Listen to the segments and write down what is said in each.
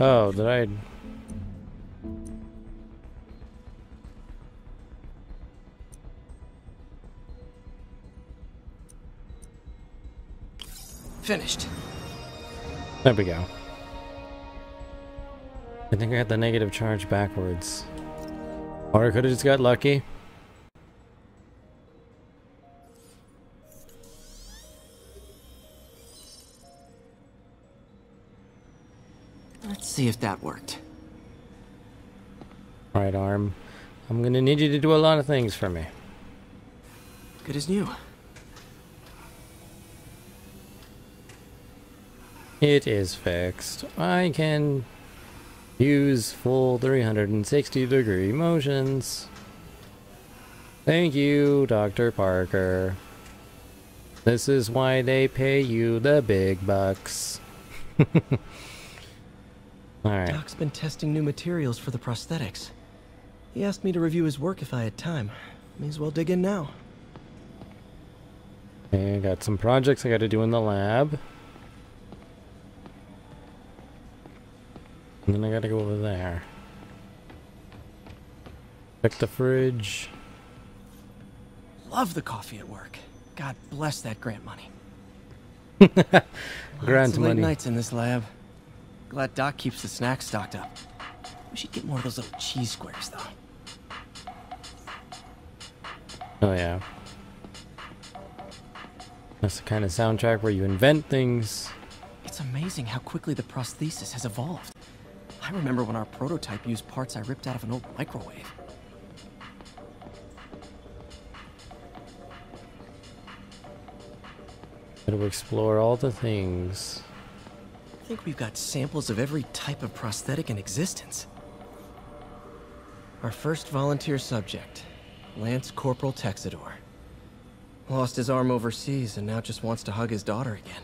Oh, did I? Finished. There we go. I think I got the negative charge backwards. Or I could have just got lucky. Let's see if that worked. Right arm. I'm gonna need you to do a lot of things for me. Good as new. It is fixed. I can use full 360-degree motions. Thank you, Dr. Parker. This is why they pay you the big bucks. Alright. Doc's been testing new materials for the prosthetics. He asked me to review his work if I had time. May as well dig in now. Okay, I got some projects I gotta do in the lab. And then I gotta go over there. Check the fridge. Love the coffee at work. God bless that grant money. Grant Lots of late money. nights in this lab. Glad Doc keeps the snacks stocked up. We should get more of those little cheese squares, though. Oh yeah. That's the kind of soundtrack where you invent things. It's amazing how quickly the prosthesis has evolved. I remember when our prototype used parts I ripped out of an old microwave. Gotta explore all the things. I think we've got samples of every type of prosthetic in existence. Our first volunteer subject, Lance Corporal Texador. Lost his arm overseas and now just wants to hug his daughter again.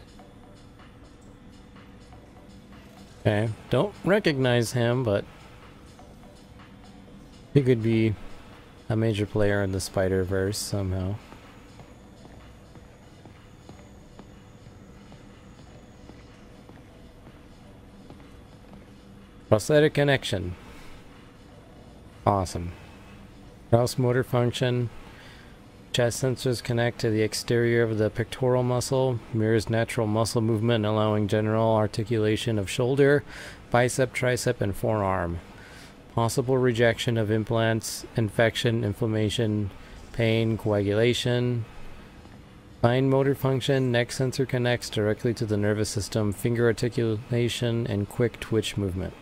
Okay, don't recognize him, but he could be a major player in the Spider-Verse somehow. Prosthetic connection. Awesome. Gross motor function. Chest sensors connect to the exterior of the pectoral muscle, mirrors natural muscle movement, allowing general articulation of shoulder, bicep, tricep, and forearm. Possible rejection of implants, infection, inflammation, pain, coagulation. Fine motor function, neck sensor connects directly to the nervous system, finger articulation, and quick twitch movement.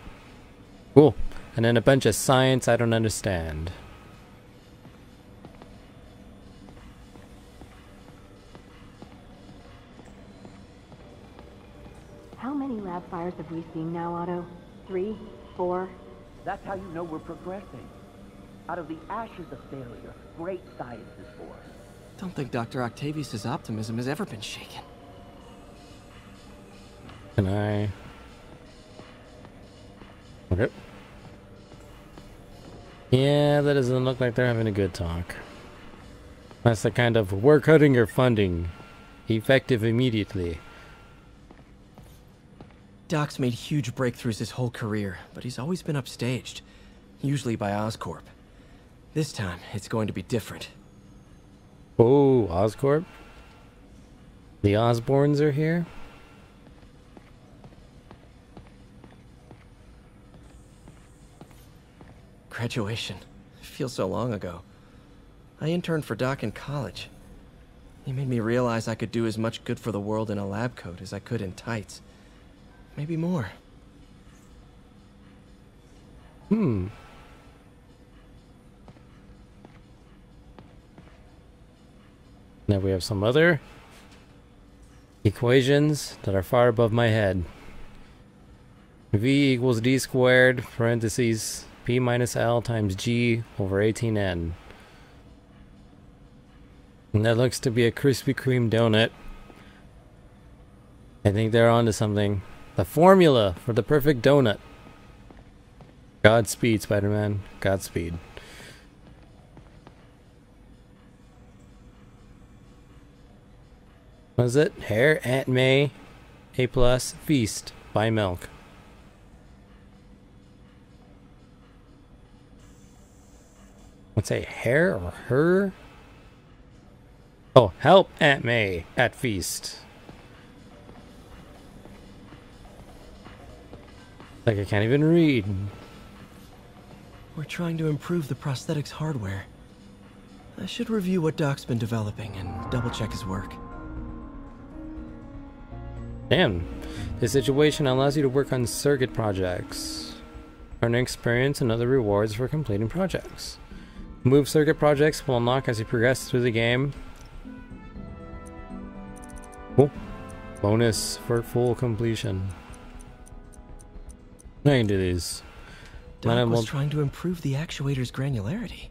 Cool. And then a bunch of science I don't understand. How many lab fires have we seen now, Otto? 3? 4? That's how you know we're progressing. Out of the ashes of failure, great science is born. Don't think Dr. Octavius's optimism has ever been shaken. Can I? Okay. Yeah, that doesn't look like they're having a good talk. That's the kind of we're cutting your funding. Effective immediately. Doc's made huge breakthroughs his whole career, but he's always been upstaged. Usually by Oscorp. This time, it's going to be different. Oh, Oscorp? The Osborns are here? Graduation. Feels so long ago. I interned for Doc in college. He made me realize I could do as much good for the world in a lab coat as I could in tights. Maybe more. Now we have some other equations that are far above my head. V equals d squared, parentheses, p minus l times g over 18n. And that looks to be a Krispy Kreme donut. I think they're onto something. The formula for the perfect donut. Godspeed, Spider-Man. Godspeed. What is it? Hair, Aunt May, A+, feast, buy milk. Let's say hair or her. Oh, help Aunt May at feast. Like I can't even read. We're trying to improve the prosthetics hardware. I should review what Doc's been developing and double-check his work. Damn. This situation allows you to work on circuit projects. Earn experience and other rewards for completing projects. Move circuit projects will unlock as you progress through the game. Cool. Bonus for full completion. I can do these. Doc was trying to improve the actuator's granularity.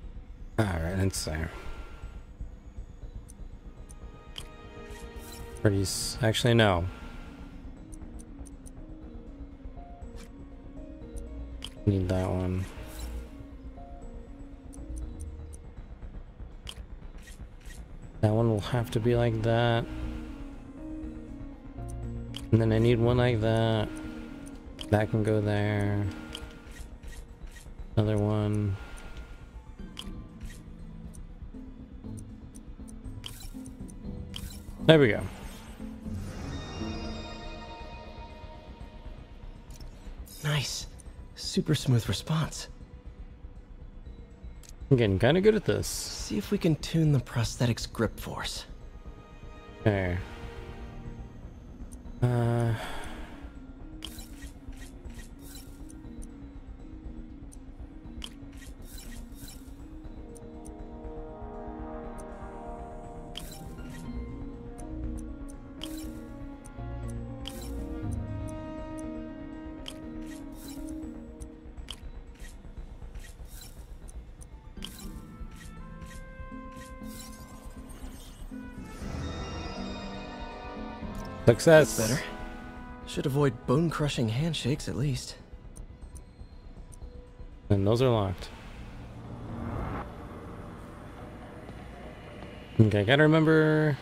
Alright, let's see. Actually, no. Need that one. That one will have to be like that. And then I need one like that. That can go there. Another one. There we go. Nice. Super smooth response. I'm getting kind of good at this. See if we can tune the prosthetics grip force. Okay. Success. That's better. Should avoid bone-crushing handshakes at least. And those are locked. Okay, gotta remember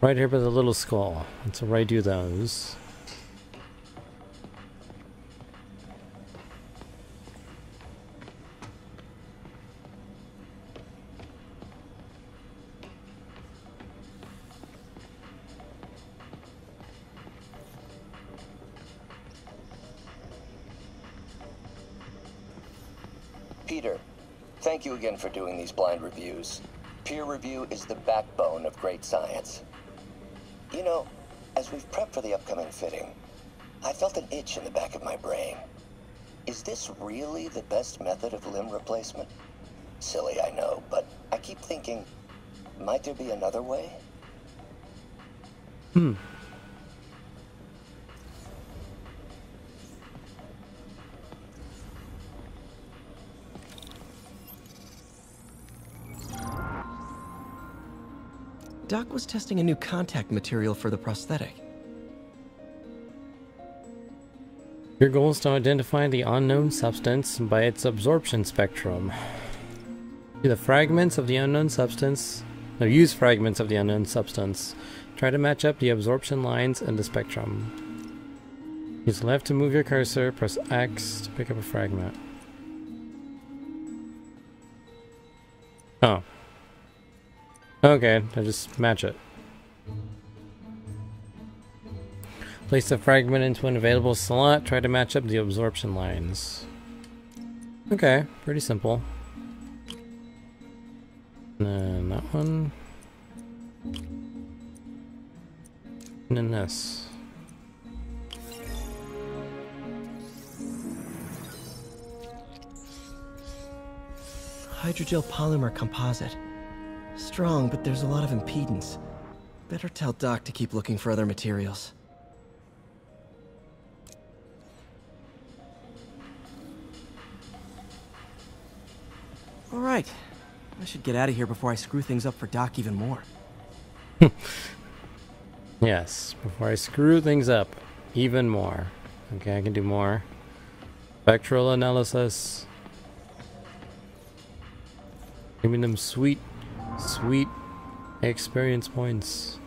right here by the little skull. Let's redo those. Peter, thank you again for doing these blind reviews. Peer review is the backbone of great science. You know, as we've prepped for the upcoming fitting, I felt an itch in the back of my brain. Is this really the best method of limb replacement? Silly, I know, but I keep thinking, might there be another way? Doc was testing a new contact material for the prosthetic. Your goal is to identify the unknown substance by its absorption spectrum. The fragments of the unknown substance, or use fragments of the unknown substance. Try to match up the absorption lines in the spectrum. Use left to move your cursor, press X to pick up a fragment. Oh. Okay, I just match it. Place the fragment into an available slot. Try to match up the absorption lines. Okay, pretty simple. And then that one. And then this. Hydrogel polymer composite. Strong, but there's a lot of impedance. Better tell Doc to keep looking for other materials. All right. I should get out of here before I screw things up for Doc even more. Yes, before I screw things up even more. Okay, I can do more. Spectral analysis. Give me them sweet experience points.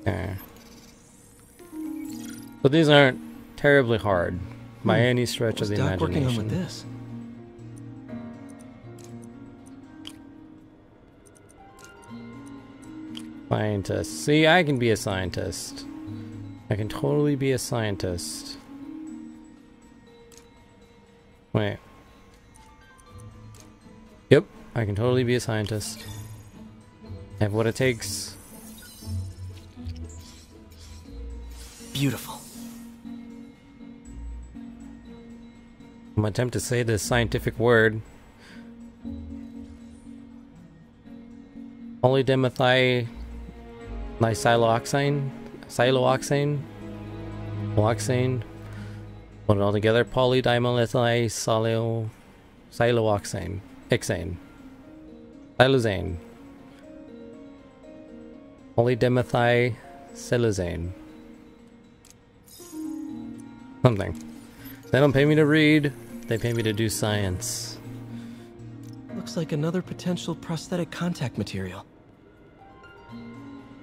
Okay. But these aren't terribly hard. by any stretch of What's the Doc working on with imagination. this? Scientist. See, I can be a scientist. I can totally be a scientist. Wait. Yep, I can totally be a scientist. I have what it takes. Beautiful. I'm gonna attempt to say this scientific word. Polydimethyl siloxane? Siloxane? Loxane? Put it all together. Polydimethyl siloxane. Ixane. Silazane. Polydimethyl silazane. Something. They don't pay me to read, they pay me to do science. Looks like another potential prosthetic contact material.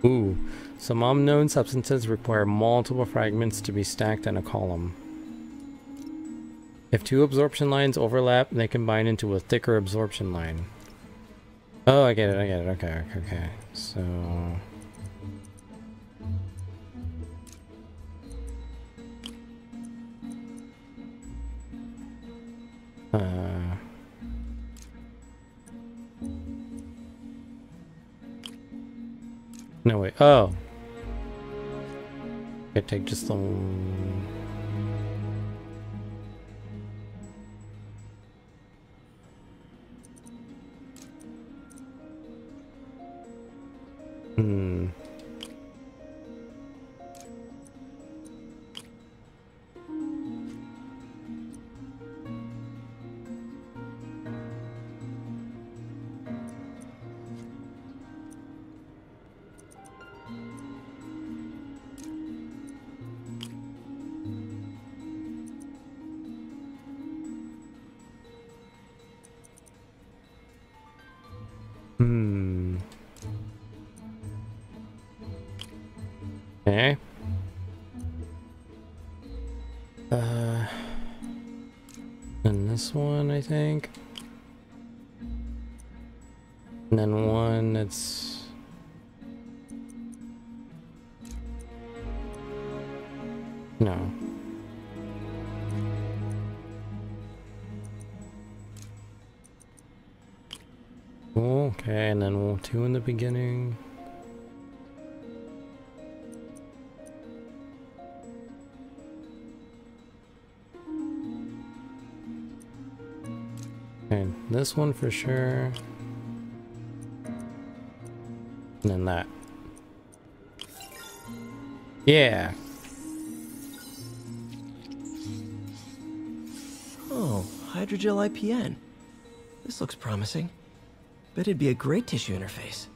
Ooh, some unknown substances require multiple fragments to be stacked in a column. If two absorption lines overlap, they combine into a thicker absorption line. Oh, I get it, okay. So... No, wait. Oh. I take just the... Hmm. Okay. And this one, I think. And then one that's... No. Okay, and then two in the beginning. Okay, this one for sure. And then that. Yeah. Oh, hydrogel IPN. This looks promising. Bet it'd be a great tissue interface.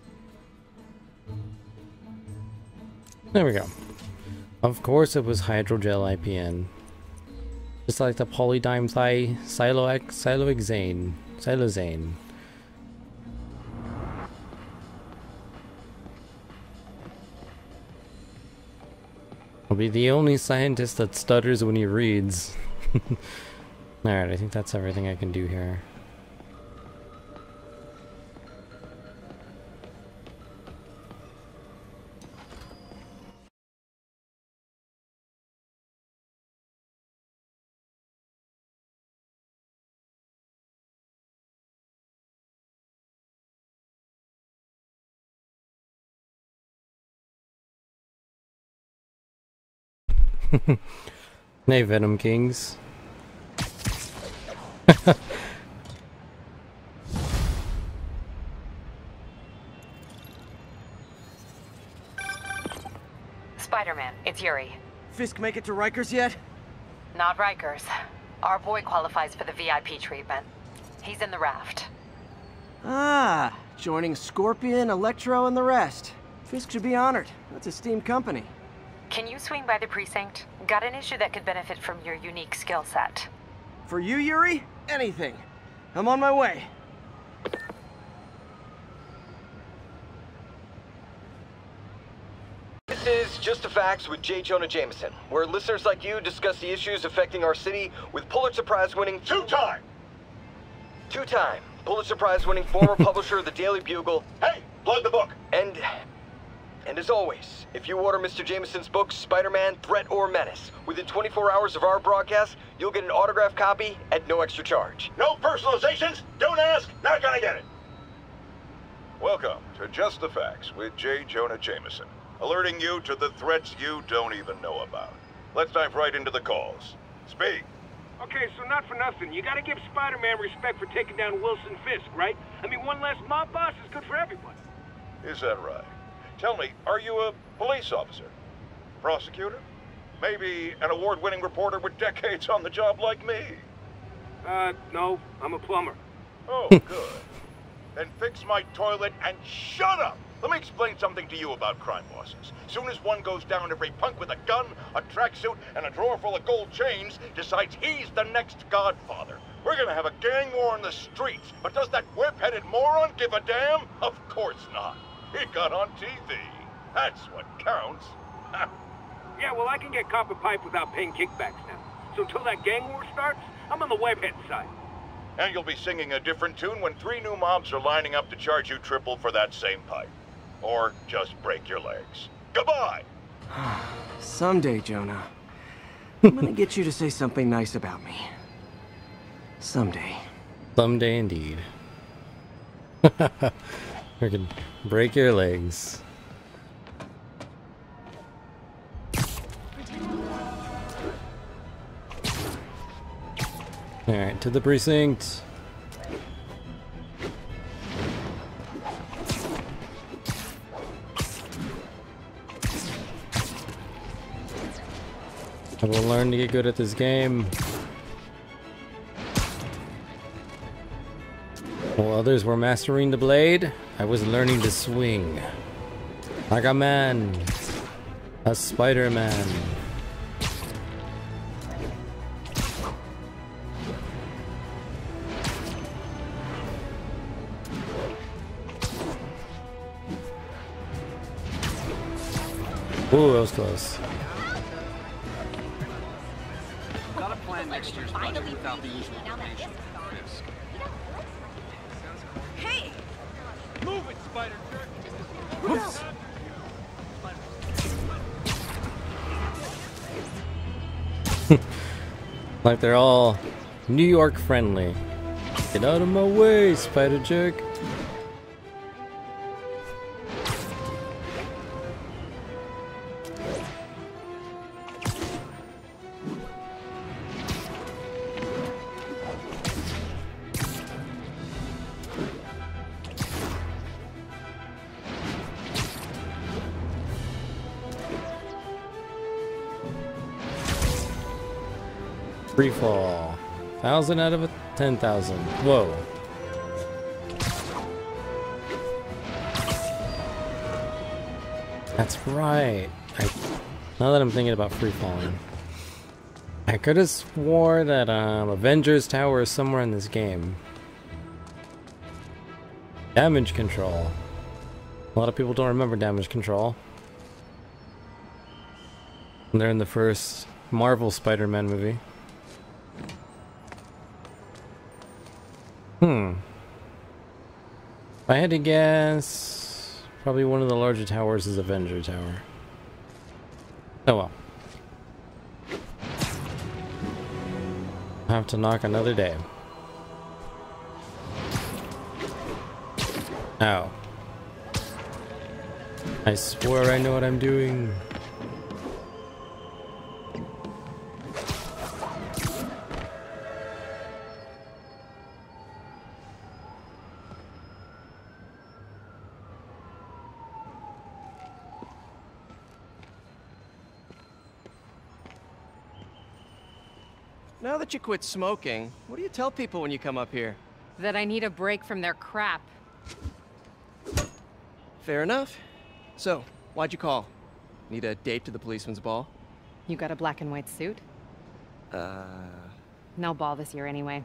There we go. Of course it was hydrogel IPN. Just like the polydimethyl silazane. I'll be the only scientist that stutters when he reads. Alright, I think that's everything I can do here. Hey, Venom Kings. Spider-Man, it's Yuri. Fisk make it to Rikers yet? Not Rikers. Our boy qualifies for the VIP treatment. He's in the raft. Ah, joining Scorpion, Electro, and the rest. Fisk should be honored. That's a steam company. Can you swing by the precinct? Got an issue that could benefit from your unique skill set. For you, Yuri? Anything. I'm on my way. This is Just the Facts with J. Jonah Jameson, where listeners like you discuss the issues affecting our city with Pulitzer Prize-winning... Two-time Pulitzer Prize-winning former publisher of the Daily Bugle. Hey, plug the book. And as always, if you order Mr. Jameson's book, Spider-Man, Threat or Menace, within 24 hours of our broadcast, you'll get an autographed copy at no extra charge. No personalizations, don't ask, not gonna get it. Welcome to Just the Facts with J. Jonah Jameson, alerting you to the threats you don't even know about. Let's dive right into the calls. Speak. Okay, so not for nothing, you gotta give Spider-Man respect for taking down Wilson Fisk, right? I mean, one less mob boss is good for everyone. Is that right? Tell me, are you a police officer? Prosecutor? Maybe an award-winning reporter with decades on the job like me? No, I'm a plumber. Oh, good. Then fix my toilet and shut up! Let me explain something to you about crime bosses. Soon as one goes down, every punk with a gun, a tracksuit, and a drawer full of gold chains decides he's the next godfather. We're gonna have a gang war in the streets, but does that whip-headed moron give a damn? Of course not. He got on TV. That's what counts. Yeah, well, I can get copper pipe without paying kickbacks now. So until that gang war starts, I'm on the webhead side. And you'll be singing a different tune when 3 new mobs are lining up to charge you triple for that same pipe. Or just break your legs. Goodbye! Someday, Jonah, I'm gonna get you to say something nice about me. Someday. Someday indeed. Freaking break your legs. Alright, to the precinct. I will learn to get good at this game. While others were mastering the blade, I was learning to swing. Like a man. A Spider-Man. Ooh, that was close. Got a plan next year's budget without the usual donation risk. Hey! Move it, Spider Jerk! Oops. Like they're all New York friendly. Get out of my way, Spider Jerk. Free fall. 1,000 out of 10,000. Whoa. That's right. Now that I'm thinking about free falling, I could have swore that Avengers Tower is somewhere in this game. Damage control. A lot of people don't remember damage control. They're in the first Marvel Spider-Man movie. If I had to guess, probably one of the larger towers is Avenger Tower. Oh well. I'll have to knock another day. Ow. I swear I know what I'm doing. Now that you quit smoking, what do you tell people when you come up here? That I need a break from their crap. Fair enough. So, why'd you call? Need a date to the policeman's ball? You got a black and white suit? No ball this year anyway.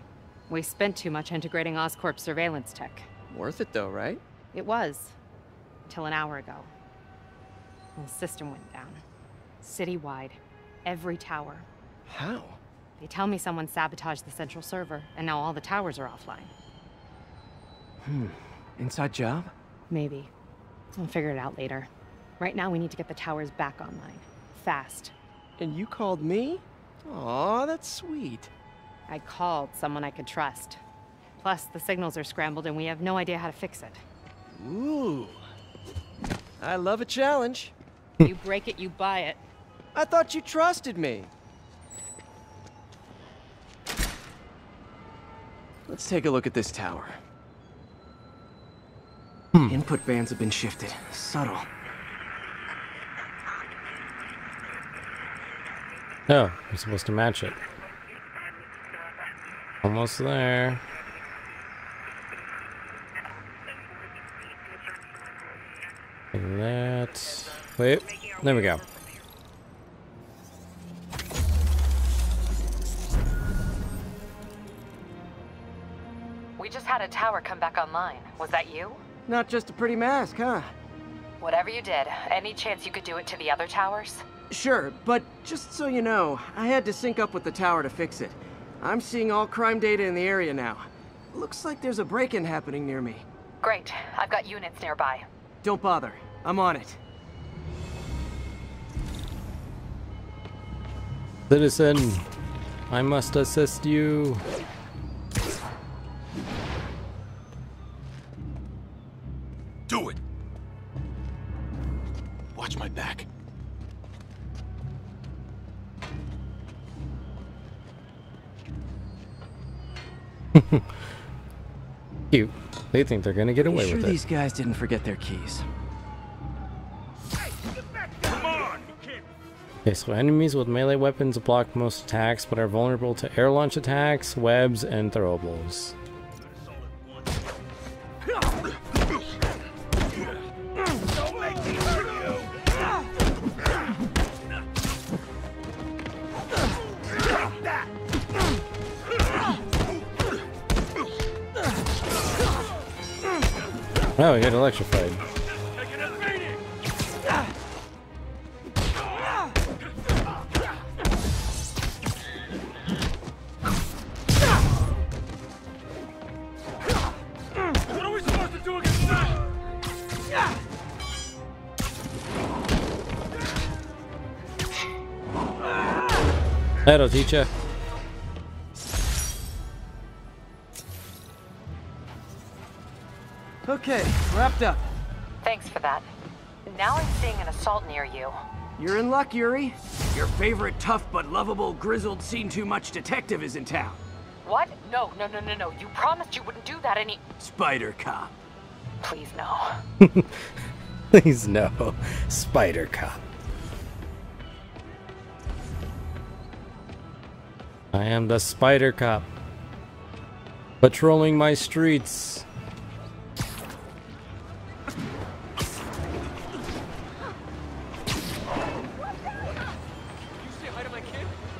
We spent too much integrating Oscorp surveillance tech. Worth it though, right? It was. Until an hour ago. The system went down. Citywide. Every tower. How? They tell me someone sabotaged the central server, and now all the towers are offline. Inside job? Maybe. I'll figure it out later. Right now, we need to get the towers back online. Fast. And you called me? Aw, that's sweet. I called someone I could trust. Plus, the signals are scrambled and we have no idea how to fix it. Ooh. I love a challenge. You break it, you buy it. I thought you trusted me. Let's take a look at this tower. Input bands have been shifted. Subtle. Oh, you're supposed to match it. Almost there. Like that. Wait, there we go. We just had a tower come back online. Was that you? Not just a pretty mask, huh? Whatever you did, any chance you could do it to the other towers? Sure, but just so you know, I had to sync up with the tower to fix it. I'm seeing all crime data in the area now. Looks like there's a break-in happening near me. Great. I've got units nearby. Don't bother. I'm on it. Citizen, I must assist you. Do it! Watch my back. Cute. They think they're gonna get away Sure with it. these guys didn't forget their keys. Come on! You can't... Okay, so enemies with melee weapons block most attacks, but are vulnerable to air launch attacks, webs, and throwables. Don't make me hurt you! That! Oh, we got electrified. Taking a beating! What are we supposed to do against that? That'll teach ya. Okay, wrapped up. Thanks for that. Now I'm seeing an assault near you. You're in luck, Yuri. Your favorite tough but lovable, grizzled, seen-too-much detective is in town. What? No. You promised you wouldn't do that any... Spider Cop. Please, no. Please no. Spider Cop. I am the Spider Cop. Patrolling my streets.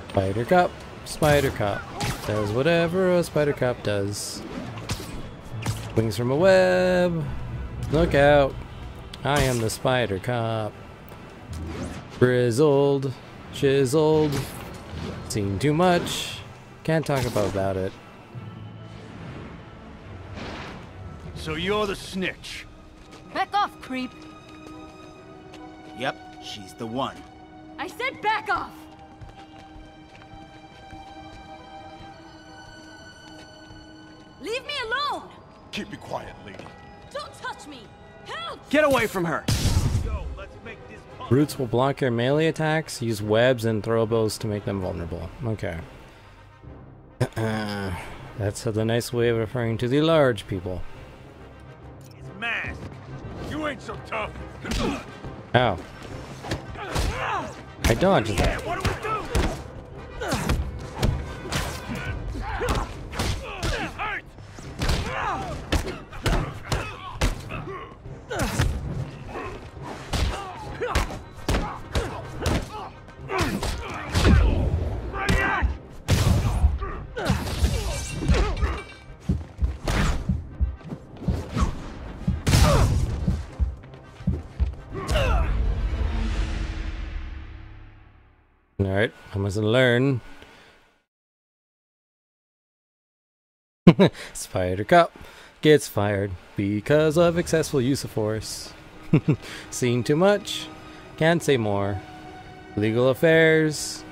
Spider Cop. Spider Cop. Does whatever a Spider Cop does. Wings from a web. Look out. I am the Spider Cop. Grizzled. Chiseled. Seen too much. Can't talk about it. So you're the snitch? Back off, creep. Yep, she's the one. I said back off! Leave me alone! Keep it quiet, lady. Don't touch me! Help! Get away from her! Go, let's make this Brutes will block your melee attacks, use webs and throwables to make them vulnerable. Okay. That's the nice way of referring to the large people. It's mask. You ain't so tough. Ow. I dodged that. What do we do? Alright, I must learn. Spider Cop gets fired because of excessive use of force. Seen too much, can't say more. Legal affairs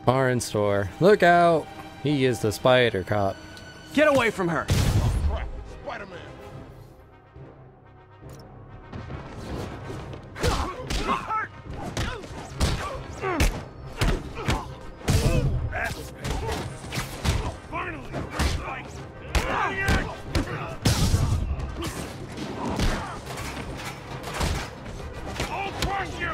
are in store. Look out! He is the Spider Cop. Get away from her! Oh crap, Spider-Man! Finally! I'll crush you!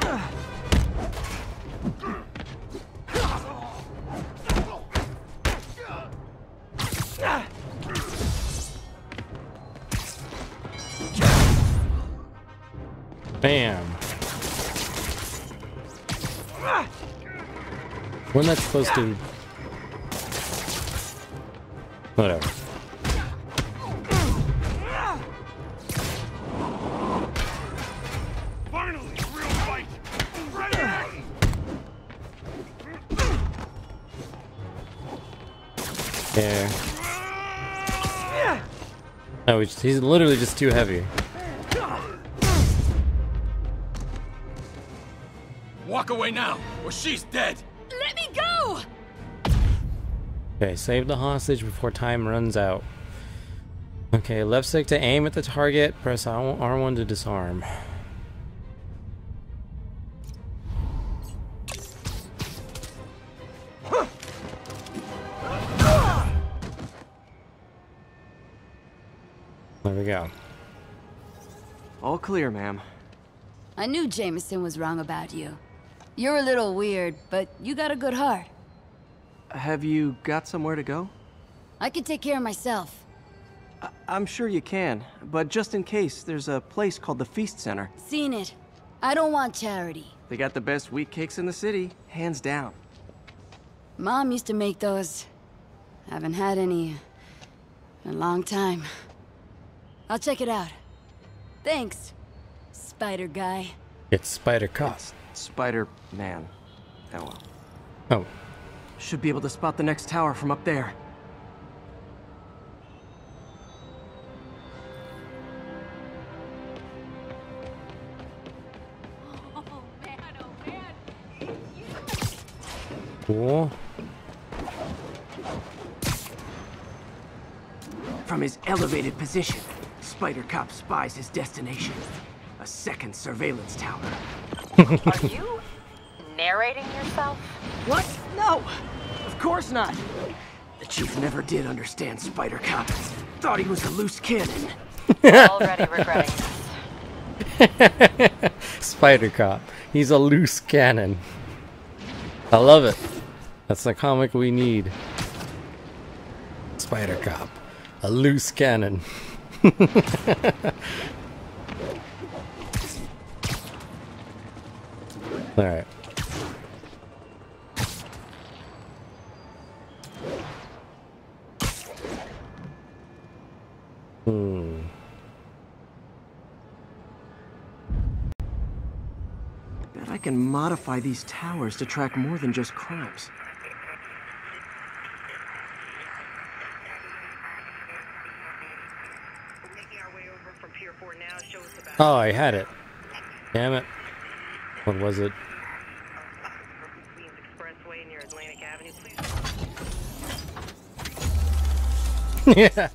Bam. Wasn't that supposed to... Whatever. Finally, real fight! Ready! Yeah. No, he's literally just too heavy. Walk away now, or she's dead. Let me go! Okay, save the hostage before time runs out. Okay, left stick to aim at the target, press R1 to disarm. There we go. All clear, ma'am. I knew Jameson was wrong about you. You're a little weird, but you got a good heart. Have you got somewhere to go? I can take care of myself. I'm sure you can, but just in case, there's a place called the Feast Center. Seen it. I don't want charity. They got the best wheat cakes in the city, hands down. Mom used to make those. Haven't had any in a long time. I'll check it out. Thanks, Spider Guy. It's Spider Cop. It's Spider-Man. Oh well. Oh. Should be able to spot the next tower from up there. Cool. From his elevated position, Spider Cop spies his destination. A second surveillance tower. Are you narrating yourself? What? No! Of course not! The Chief never did understand Spider Cop. Thought he was a loose cannon. Already regretting this. Spider Cop. He's a loose cannon. I love it. That's the comic we need. Spider Cop. A loose cannon. Alright. Bet I can modify these towers to track more than just crimes. Oh, I had it. Damn it. What was it? Yeah.